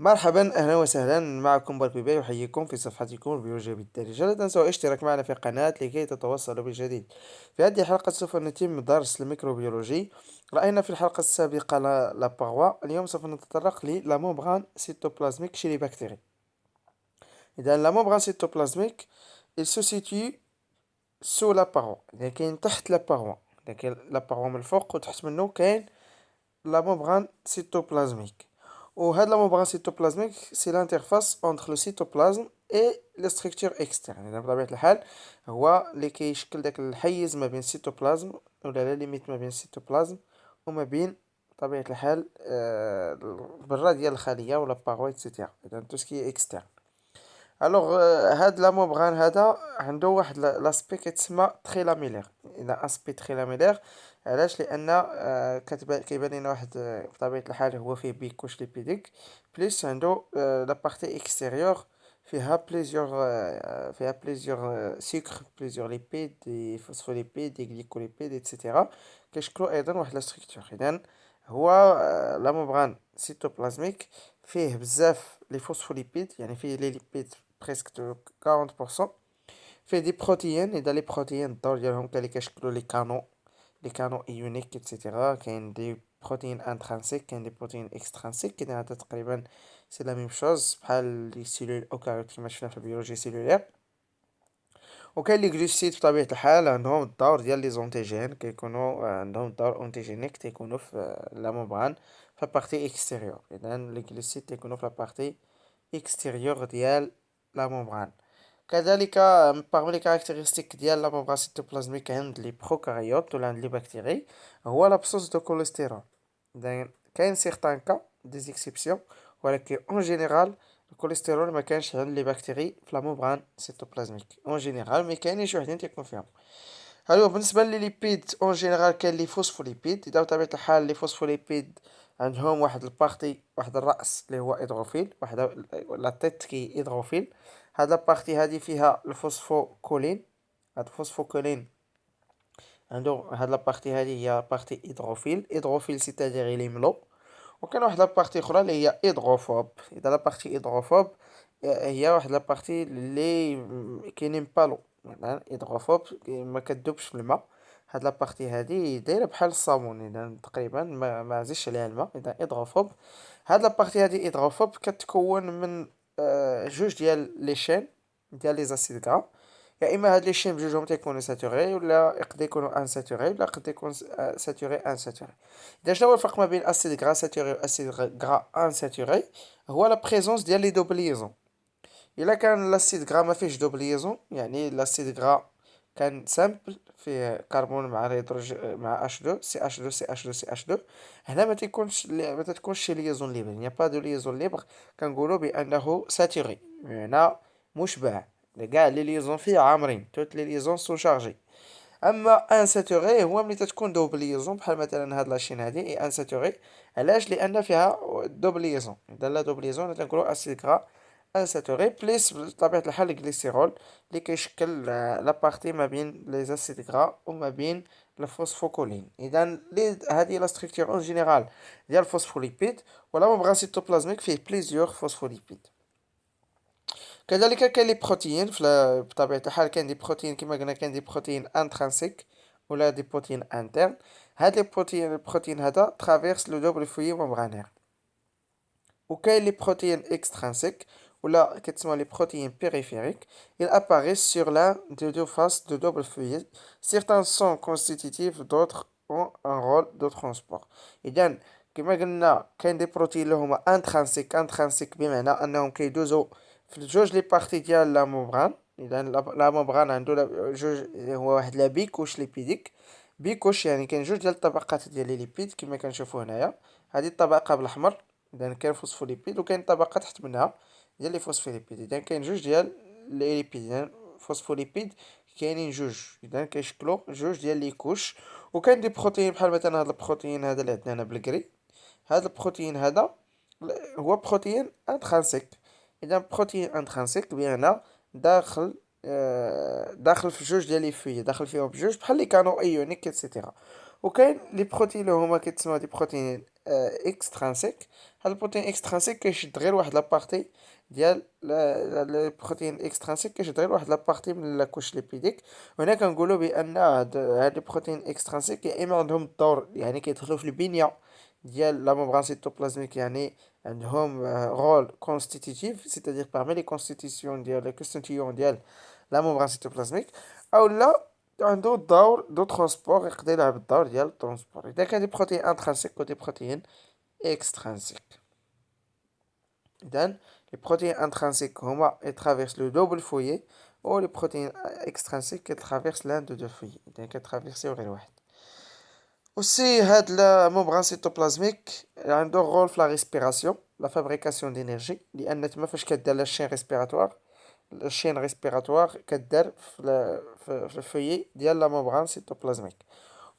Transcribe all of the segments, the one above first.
مرحبا، أهلا وسهلا معكم باربي يحييكم في صفحتكم البيولوجيا بالدارجة. لا تنسوا الاشتراك معنا في القناة لكي تتوصلوا بالجديد. في هذه الحلقة سوف نتم درس الميكروبيولوجي. رأينا في الحلقة السابقة لا باغوا. اليوم سوف نتطرق لا ممبران سيتوبلازميك chez les bactéries. إذا لا ممبران سيتوبلازميك il se situe sous la paroi، يعني كاين تحت لا باغوا. كاين لا باغوا من الفوق وتحت منه كاين la membrane cytoplasmique. وهاد la membrane cytoplasmique c'est l'interface entre le cytoplasme et les structures externes. يعني بطبيعة الحال هو اللي كيشكل داك الحيز ما بين السيتوبلازم ولا لا ليميت ما بين السيتوبلازم وما بين بطبيعة الحال البرة ديال الخلية ولا باغوا اكسيتيرا. إذا تو سكي اكسترن. الوغ هاد لا ممبران هذا عنده واحد لاسبي كيتسمى تري لاميلير. الى اسبي تري لاميلير علاش؟ لان كيبان لنا واحد بطبيعه الحال هو فيه بيكوش ليبيديك بليس عنده لا بارتي اكستيريور فيها بليزيور سكر، بليزيور ليبيد، دي فوسفوليبيد، دي غليكوليبيد ايتترا. كيشكلوا ايضا واحد لا ستركتور. اذا هو لا ممبران سيتوبلازميك فيه بزاف لي فوسفوليبيد، يعني فيه لي ليبيد presque de 40%. فيه دي بروتيين. اذا لي بروتيين الدور ديالهم كاين اللي كيشكلوا لي كانو ايونيك ايتترا. كاين دي بروتيين انترانسيك، كاين دي بروتيين اكسترانسيك. اذا هذا تقريبا سي لا ميم شوز بحال لي سيلول اوكاريوت كيما شفنا في البيولوجي سيلولير. وكاين لي غلوسيد بطبيعة الحال عندهم الدور ديال لي زونتيجين، كيكونوا عندهم دور اونتيجينيك، تيكونوا في لا ممبران في بارتي اكستيريور. اذا لي غلوسيد تيكونوا في بارتي اكستيريور ديال لا ممبران. كذلك parmi les caractéristiques ديال لا ممبران سيتوبلازميك عند لي بروكاريوت ولا عند لي بكتيري هو لابسونس دو كوليسترول. إذا كاين سيغتان كا دي زيكسيبسيون، ولكن اون جينيرال الكوليسترول ما كانش عند لي بكتيري في لا ممبران سيتوبلازميك اون جينيرال، مي كاينين شي وحدين تيكون فيهم. الو بالنسبه لي ليبيد اون جينيرال كاين لي فوسفوليبيد. اذا بطبيعه الحال لي فوسفوليبيد عندهم واحد البارتي، واحد الراس اللي هو هيدروفيل، واحد لا تيت كي هيدروفيل. هاد لابارتي هادي فيها الفوسفوكولين. هاد الفوسفوكولين عنده هاد لابارتي هادي هي بارتي هيدروفيل سيتادير إلي ملو. وكان واحد لابارتي اخرى اللي هي هيدروفوب. اذا لابارتي هيدروفوب هي واحد لابارتي اللي كاينين بالو، مثلا هيدروفوب ما كدوبش في الماء. هاد لابارتي هادي دايره بحال الصابون، اذا تقريبا ما زيدش عليها الماء، اذا هيدروفوب. هاد لابارتي هادي هيدروفوب كتكون من جوج ديال لي شين ديال لي زاسيد غرا. يا اما هاد لي شين بجوجهم تيكونوا ساتوري، ولا يقدر يكونوا ان ساتوري، ولا يقدر يكون ساتوري ان ساتوري. اذا شنو هو الفرق ما بين اسيد غرا ساتوري و اسيد غرا ان ساتوري؟ هو لا بريزونس ديال لي دوبليزون. الا كان لاسيد غرا ما فيهش دوبليزون، يعني لاسيد غرا كان سامبل فيه كربون مع مع اش 2 سي اش 2 سي اش 2 سي اش 2، هنا ما تتكونش شي ليزون ليبر، يعني با دو ليزون ليبر. كنقولوا بانه ساتوري، هنا مشبع. كاع لي ليزون فيه عامرين، توت لي ليزون سو شارجي. اما انساتوري هو ملي تتكون دوبليزون، بحال مثلا هاد لاشين هادي اي انساتوري. علاش؟ لان فيها دوبليزون. اذا لا دوبليزون تنقولوا اسيد غرا انساتوري بليس بطبيعه الحال الجليسيرول اللي كيشكل لا بارتي ما بين لي زاسيد غرا وما بين الفوسفوكولين. اذا هذه لا ستركتور اون جينيرال ديال الفوسفوليبيد. ولا مبغى سيتوبلازميك فيه بليزيور فوسفوليبيد. كذلك كاين لي بروتيين بطبيعة الحال. كاين دي بروتيين كما قلنا، كاين دي بروتيين انترانسيك ولا دي بروتيين انترن. هاد لي البروتين هذا ترافيرس لو دوبل فوي ممبرانير. وكاين لي بروتيين اكسترانسيك ولا كتسمى لي بروتيين بيريفيريك. il apparaissent sur l'un des deux faces de double feuillet. Certains sont constitutifs, d'autres ont un rôle de transport. اذا كما قلنا كاين دي بروتين اللي هما انترانسيك بمعنى انهم كيدوزو في جوج لي بارتي ديال لا ممبران. اذا لا ممبران عنده جوج، هو واحد لا بيكوش ليبيديك. بيكوش يعني كاين جوج ديال الطبقات ديال لي ليبيد كما كنشوفوا هنايا. هذه الطبقه بالاحمر اذا كاين فوسفوليبيد، وكاين طبقه تحت منها ديال لي فوسفوليبيد. اذا كاين جوج ديال لي ليبيد، اذا فوسفوليبيد كاينين جوج، اذا كيشكلوا جوج ديال لي كوش. وكاين دي بروتين بحال مثلا هذا البروتين هذا اللي عندنا هنا بالكري. هذا البروتين هذا هو بروتين انترانسيك. اذا بروتين انترانسيك بمعنى داخل داخل في جوج ديال لي فوي، داخل فيهم بجوج بحال اللي كانوا ايونيك ايتترا. وكاين لي بروتين اللي هما كيتسموا دي بروتين اكسترانسيك. هاد البروتين اكسترانسيك كيشد غير واحد لابارتي ديال البروتين الاكسترانسيك، كيشد غير واحد لابارتي من لاكوش ليبيديك. وهنا كنقولوا بان هاد البروتين اكسترانسيك يا اما عندهم الدور يعني كيدخلوا في البنيه ديال لا ممبران سيتوبلازميك، يعني عندهم رول كونستيتيتيف، سيتادير parmi لي كونستيتيسيون ديال لي كونستيتيون ديال لا ممبران سيتوبلازميك، او لا عنده دور دو ترونسبور، يقدر يلعب الدور ديال الترونسبور. اذا كان دي بروتين انترانسيك و دي بروتين اكسترانسيك. اذا les protéines intrinsiques هما traversent le double foyer و les protéines extrinsiques traversent l'un de deux foyers، اذا كترافيرسيو غير واحد. aussi هاد la membrane cytoplasmique عنده rôle في la respiration، la fabrication d'énergie، لان تما فاش كدير la chaîne respiratoire، الشين ريسبيراتوار كدار في الفويي ديال لا ممبران سيتوبلازميك.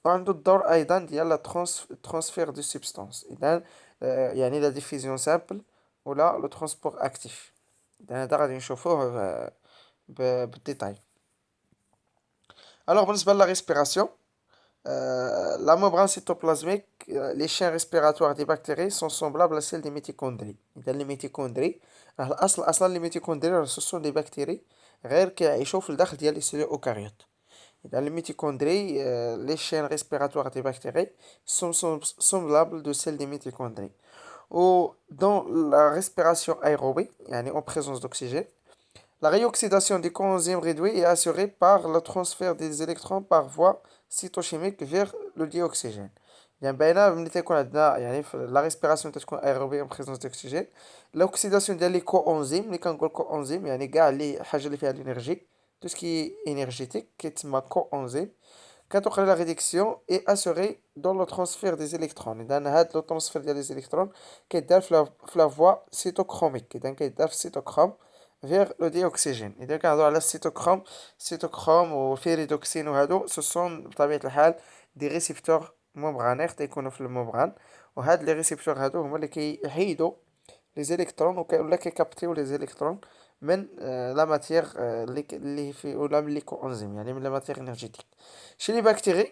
وعنده الدور ايضا ديال لا ترانسفير دو سبستانس، اذا يعني لا ديفيزيون سامبل ولا لو ترونسبور اكتيف. اذا هذا غادي نشوفوه بالديتاي. الوغ بالنسبه لا ريسبيراسيون، la membrane cytoplasmique, les chaînes respiratoires des bactéries sont semblables à celles des mitochondries. إذا les mitochondries أصلا les mitochondries ce sont des bactéries غير كيعيشوا في الداخل ديال les cellules eucaryotes. إذا les mitochondries, les chaînes respiratoires des bactéries sont semblables de celles des mitochondries. Ou dans la respiration aérobie, يعني en présence d'oxygène, la réoxydation des coenzymes réduits est assurée par le transfert des électrons par voie cytochimique vers le dioxygène. يعني باينة ملي تيكون عندنا يعني في لا ريسبيراسيون تتكون ايروبي ان بريزونس دوكسيجين، الاكسيداسيون ديال لي كو انزيم، ملي كنقول كو انزيم يعني كاع لي حاجه اللي فيها الانرجي، تو سكي انرجيتيك كيتسمى كو انزيم. كتوقع لا ريدكسيون اي اسوري دون لو ترانسفير دي زيليكترون. اذا هاد لو ترانسفير ديال لي زيليكترون كيدار في لا فوا سيتوكروميك، اذا كيدار في السيتوكروم فيغ لو ديوكسيجين. اذا كنهضروا على السيتوكروم، السيتوكروم والفيريدوكسين وهادو سو سون بطبيعه الحال دي ريسيبتور ممبرانير تيكونوا في الممبران، وهاد لي ريسيبتور هادو هما اللي كيحيدوا لي زيليكترون ولا كيكابتيو لي زيليكترون من لا ماتيير اللي في ولا من لي كوانزيم، يعني من لا ماتيير انرجيتيك. Chez les bactéries,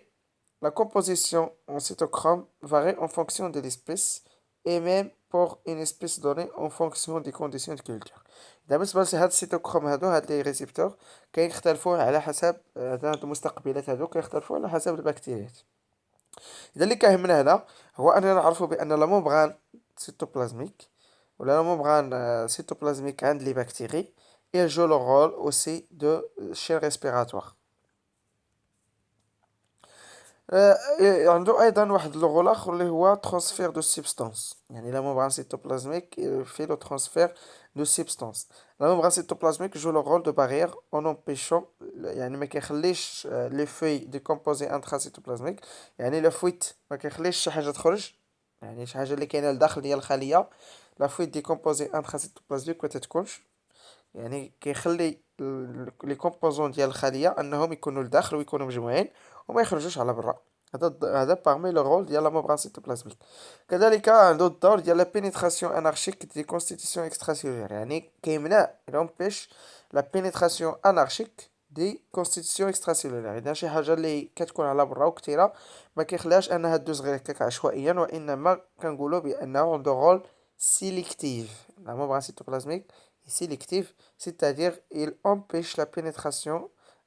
la composition en cytochrome varie en fonction de l'espèce et même pour une espèce donnée en fonction des conditions de culture. إذا بالنسبة لهاد السيتوكروم هاد لي ريسيبتور كيختلفوا على حسب هاد المستقبلات هادو كيختلفوا على حسب البكتيريات. إذا اللي كيهمنا هنا هو أننا نعرفوا بأن لا ممبران سيتوبلازميك ولا لا ممبران سيتوبلازميك عند لي بكتيري il joue le rôle aussi de chaîne respiratoire. عنده ايضا واحد اللغة الاخر اللي هو ترانسفير دو سيبستانس، يعني لا ممبران سيتوبلازميك في لو ترانسفير دو سيبستانس. لا ممبران سيتوبلازميك جو لو رول دو بارير اون امبيشون، يعني ما كيخليش لي فوي ديكومبوزي انترا سيتوبلازميك، يعني لا فويت ما كيخليش شي حاجه تخرج، يعني شي حاجه اللي كاينه لداخل ديال الخليه لا فويت ديكومبوزي انترا سيتوبلازميك ما تتكونش، يعني كيخلي لي كومبوزون ديال الخليه انهم يكونوا لداخل ويكونوا مجموعين وما يخرجوش على برا. هذا parmi لو رول ديال لا ممبران سيتوبلازميك. كذلك عنده الدور ديال لا بينيتراسيون انارشيك دي كونستيتيسيون اكستراسيلولير، يعني كيمنع يمبيش لا بينيتراسيون انارشيك دي كونستيتيسيون اكستراسيلولير. اذا شي حاجه اللي كتكون على برا وكثيره ما كيخليهاش انها دوز غير هكاك عشوائيا، وانما كنقولوا بانه عنده رول سيليكتيف. لا ممبران سيتوبلازميك sélectif, c'est-à-dire il empêche la pénétration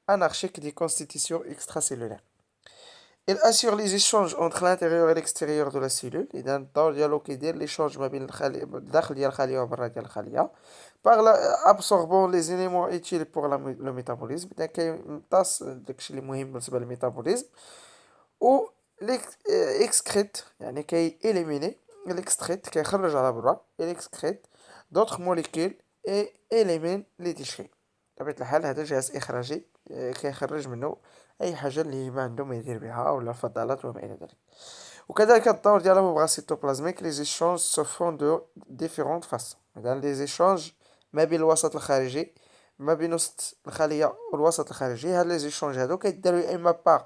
anarchique des constitutions extracellulaires. Il assure les échanges entre l'intérieur et l'extérieur de la cellule. إذا الدور ديالو كيدير l'échange ما بين الداخل ديال الخلية وبرا ديال الخلية. par absorbant les éléments utiles pour le métabolisme. إذا كيمتص داكشي اللي مهم بالنسبة للميتابوليزم. و excrète يعني éliminer l'excrète كيخرج على برا excrète d'autres molécules et élimine les déchets. بطبيعة الحال هذا جهاز إخراجي كيخرج منه أي حاجة اللي ما عنده ما يدير بها ولا فضلات وما إلى ذلك. وكذلك الدور ديال الممبران سيتوبلازميك les échanges se font de différentes façons. إذا les échanges ما بين الوسط الخارجي ما بين وسط الخلية والوسط الخارجي، هاد les échanges هادو كيدارو يا إما باغ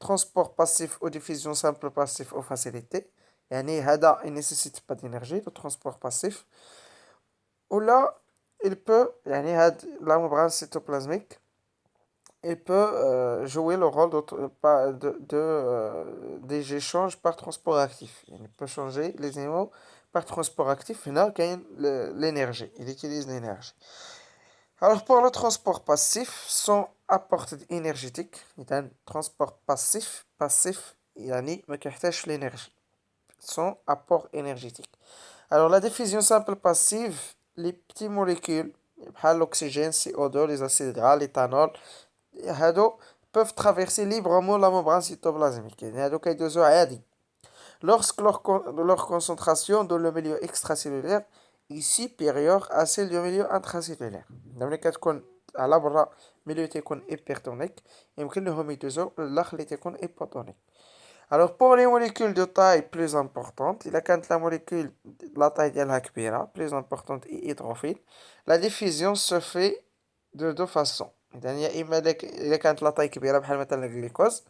transport passif ou diffusion simple passif ou facilité، يعني هذا il nécessite pas d'énergie le transport passif، ولا il peut يعني هاد la membrane cytoplasmique il peut jouer le rôle des échanges par transport actif. Il peut changer les animaux par transport actif. Là, l'énergie. Il utilise l'énergie. Alors, pour le transport passif, son apport énergétique, il y a un transport passif, يعني ما كيحتاجش l'énergie. Son apport énergétique. Alors, la diffusion simple passive, les petites molécules, بحال l'oxygène, CO2, les acides gras, l'éthanol, هادو peuvent traverser librement la membrane cytoplasmique. يعني هادو كيدوزو عادي. Lorsque leur concentration dans le milieu extracellulaire est supérieure à celle du milieu intracellulaire. ملي كتكون على برا milieu تيكون hypertonique يمكن لهم يدوزو للداخل اللي تيكون hypotonique. Alors pour les molécules de taille plus importante, إلا كانت la molécule la taille ديالها كبيرة plus importante et hydrophile, la diffusion se fait de deux façons. إذا يا إما إلا كانت لا taille كبيرة بحال مثلا الجليكوز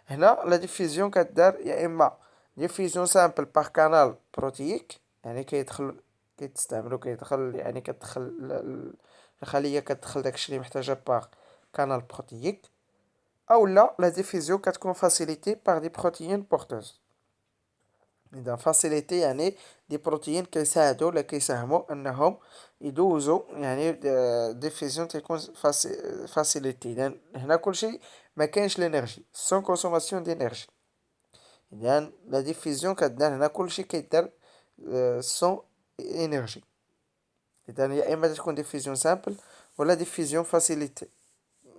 هنا la diffusion كدار يا إما diffusion simple par canal protéique يعني كيدخل يعني الخلية كتدخل داكشي اللي محتاجة par canal protéique أو لا la diffusion كتكون facilitée par des protéines porteuses. إذا facilité يعني دي بروتيين كيساعدو ولا كيساهمو أنهم يدوزو يعني diffusion تيكون facilité. إذا هنا كلشي مكاينش لينيرجي sans consommation d'énergie. إذا la diffusion كدار هنا كلشي كيدار sans énergie. إذا يا إما تكون diffusion simple ولا diffusion facilité.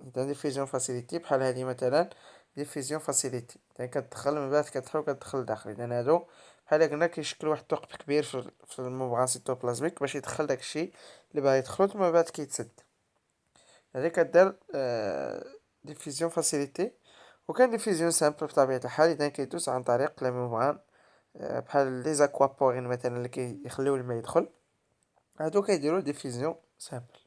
إذا diffusion facilité بحال هادي مثلا diffusion facilité يعني كتدخل من بعد كتدخل لداخل. إذا هادو بحال قلنا كيشكل واحد الثقب كبير في الممبران سيتوبلازميك باش يدخل داكشي اللي باغي يدخلو ثم من بعد كيتسد. هادي كدار diffusion facilité. وكان diffusion simple بطبيعة الحال إذا كيدوز عن طريق لا ممبران بحال لي زاكوابورين مثلا اللي كيخليو الماء يدخل هادو كيديرو diffusion simple.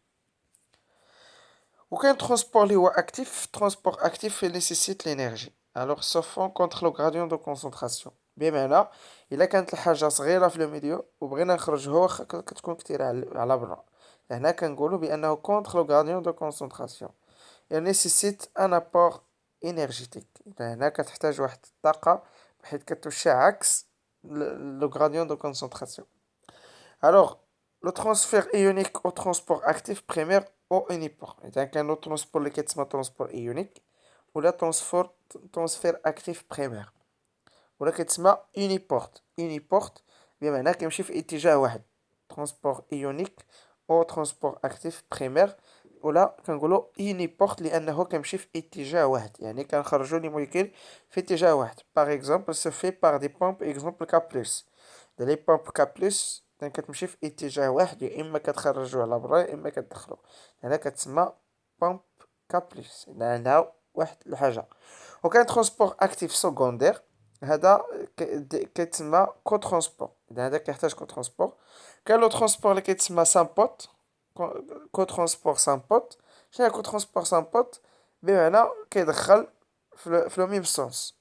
Aucun transport actif, transport actif nécessite l'énergie. Alors, sauf contre le gradient de concentration. بمعنى إلا كانت الحاجة صغيرة في الميليو وبغينا نخرجوها واخا كتكون كتيرة على برا. هنا كنقولو بأنه contre le gradient de concentration. Il nécessite un apport énergétique. هنا كتحتاج واحد الطاقة بحيث كتمشي عكس le gradient de concentration. Alors, le transfert ionique au transport actif primaire au uniport. إذا كان لو ترونسبور اللي كيتسمى ترونسبور ايونيك ولا ترونسفير اكتيف بريمير ولا كيتسمى اونيبورت بمعنى كيمشي في اتجاه واحد ترونسبور ايونيك او ترونسبور اكتيف بريمير ولا كنقولوا اونيبورت لانه كيمشي في اتجاه واحد يعني كنخرجوا لي موليكول في اتجاه واحد باغ اكزومبل سو في باغ دي بومب اكزومبل كا بلس لي بومب كا بلس كتمشي في اتجاه واحد يا اما كتخرجوه على برا يا اما كتدخلو هنا كتسمى بومب كابليس عندها واحد الحاجه. وكان ترونسبور اكتيف سكوندير هذا كيتسمى كو ترونسبور اذا هذا كيحتاج كو ترونسبور. كان لو ترونسبور اللي كيتسمى سامبوت كو ترونسبور سامبوت. شنو هي كو ترونسبور سامبوت؟ بمعنى كيدخل في لو ميم سونس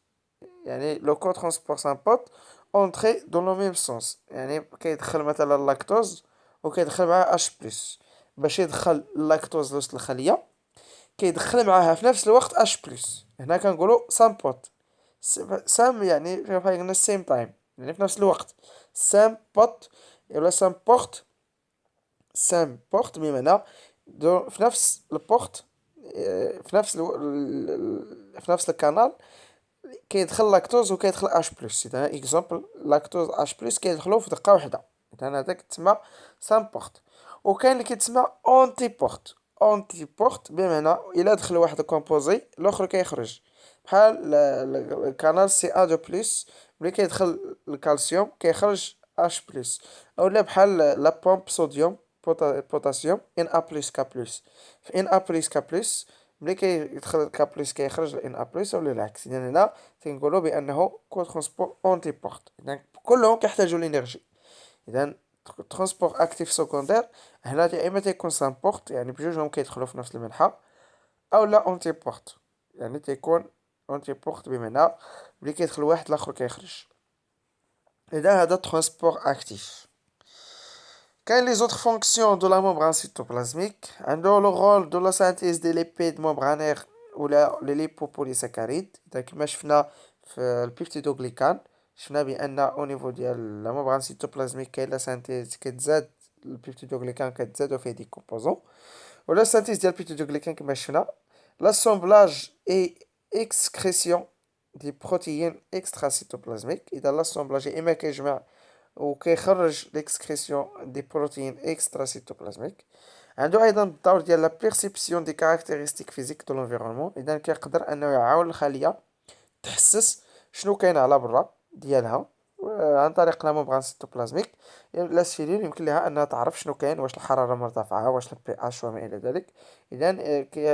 يعني لو كو ترونسبور سامبوت اونتري دون لو ميم سونس يعني كيدخل مثلا اللاكتوز وكيدخل معاه اش بلس باش يدخل اللاكتوز لوسط الخليه كيدخل معاها في نفس الوقت اش بلس. هنا كنقولوا سامبوت سام يعني بحال قلنا سيم تايم يعني في نفس الوقت سام بوت ولا سام بورت بمعنى في نفس البورت في نفس الكانال كيدخل لاكتوز وكيدخل اش بلس. اذا اكزومبل لاكتوز اش بلس كيدخلوا في دقه واحده اذا هذا كيتسمى سامبورت. وكاين اللي كيتسمى اونتي بورت بمعنى الا دخل واحد الكومبوزي الاخر كيخرج بحال الكانال سي ا دو بلس ملي كيدخل الكالسيوم كيخرج اش بلس اولا بحال لا بومب صوديوم بوتاسيوم ان ا بلس كا بلس في ان ا بلس كا بلس ملي كيدخل كا بلس كيخرج ان ا بلس ولا العكس. اذا هنا تنقولوا بانه كو ترونسبور اونتي بورت اذا كلهم كيحتاجوا لينيرجي. اذا ترونسبور اكتيف سكوندير هنا يا اما تيكون سامبورت يعني بجوجهم كيدخلوا في نفس المنحى او لا اونتي بورت يعني تيكون اونتي بورت بمعنى ملي كيدخل واحد الاخر كيخرج. اذا هذا ترونسبور اكتيف. كاين لي زوتر فونكسيون دو لا ممبران سيتوبلازميك عنده لو رول دو لا سانتيز دي ليبيد ممبرانير ولا لي ليبوبوليساكاريد. إذا كما شفنا في البيبتيدوغليكان، شفنا بأن أو نيفو ديال لا ممبران سيتوبلازميك كاين لا سانتيز كتزاد البيبتيدوغليكان كتزاد فيه دي كومبوزون، ولا سانتيز ديال البيبتيدوغليكان كما شفنا l'assemblage et excrétion des protéines extracitoplasmiques. إذا l'assemblage إما كيجمع وكيخرج l'excrétion des protéines extracitoplasmiques. عنده أيضا الدور ديال la perception des caractéristiques physiques de l'environnement. إذا كيقدر أنه يعاون الخلية تحسس شنو كاين على برا ديالها عن طريق لا ممبران سيتوبلازميك. لا سيلول يمكن لها انها تعرف شنو كاين، واش الحراره مرتفعه، واش البي اش وما الى ذلك. اذا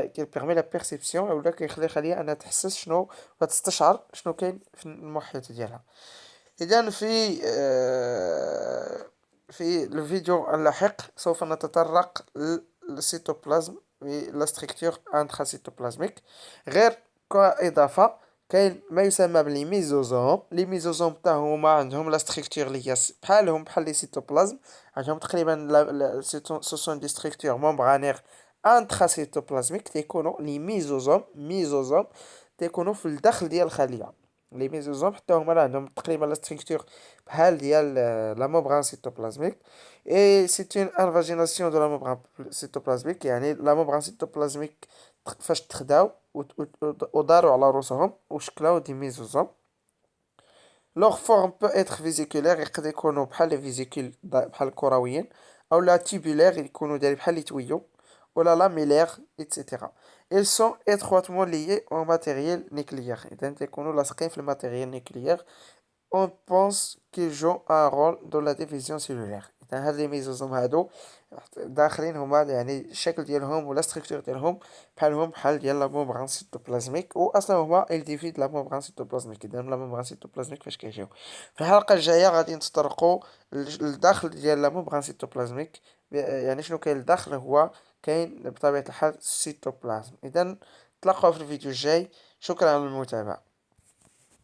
كيبيرمي لا بيرسيبسيون ولا كيخلي الخليه انها تحسس شنو وتستشعر شنو كاين في المحيط ديالها. اذا في الفيديو اللاحق سوف نتطرق للسيتوبلازم لا ستركتور انتراسيتوبلازميك. غير كاضافه كاين ما يسمى بلي ميزوزوم. لي ميزوزوم حتى هما عندهم لا ستركتور اللي هي بحالهم لي سيتوبلازم، عندهم تقريبا سوسون دي ستركتور ممبرانير انتراسيتوبلازميك. تيكونوا لي ميزوزوم تيكونوا في الداخل ديال الخليه. لي ميزوزوم حتى هما عندهم تقريبا لا ستركتور بحال ديال لا ممبران سيتوبلازميك. اي سي اون انفاجيناسيون دو لا ممبران سيتوبلازميك، يعني لا ممبران سيتوبلازميك فاش تخداو وداروا على روسهم وشكلاو دي ميزوزوم. لوغ فورم بو اتر فيزيكولير، يقدر يكونوا بحال لي فيزيكول بحال الكرويين، او لا تيبولير يكونوا دايرين بحال لي تويو، ولا لاميلير ايتترا. ils sont étroitement liés au matériel nucléaire. إذا تيكونوا لاصقين في الماتيريال نيكليير. on pense qu'ils jouent un rôle dans la division cellulaire. إذا هاد لي ميزوزوم هادو داخلين هما يعني الشكل ديالهم ولا ستركتور ديالهم بحال ديال لا ممبران سيتوبلازميك، و اصلا هما الديفيد لا ممبران سيتوبلازميك. اذا لا ممبران سيتوبلازميك فاش كيجيو في الحلقه الجايه غادي نتطرقوا للداخل ديال لا ممبران سيتوبلازميك، يعني شنو كاين لداخل. هو كاين بطبيعه الحال السيتوبلازم. اذا نتلاقاو في الفيديو الجاي. شكرا على المتابعه.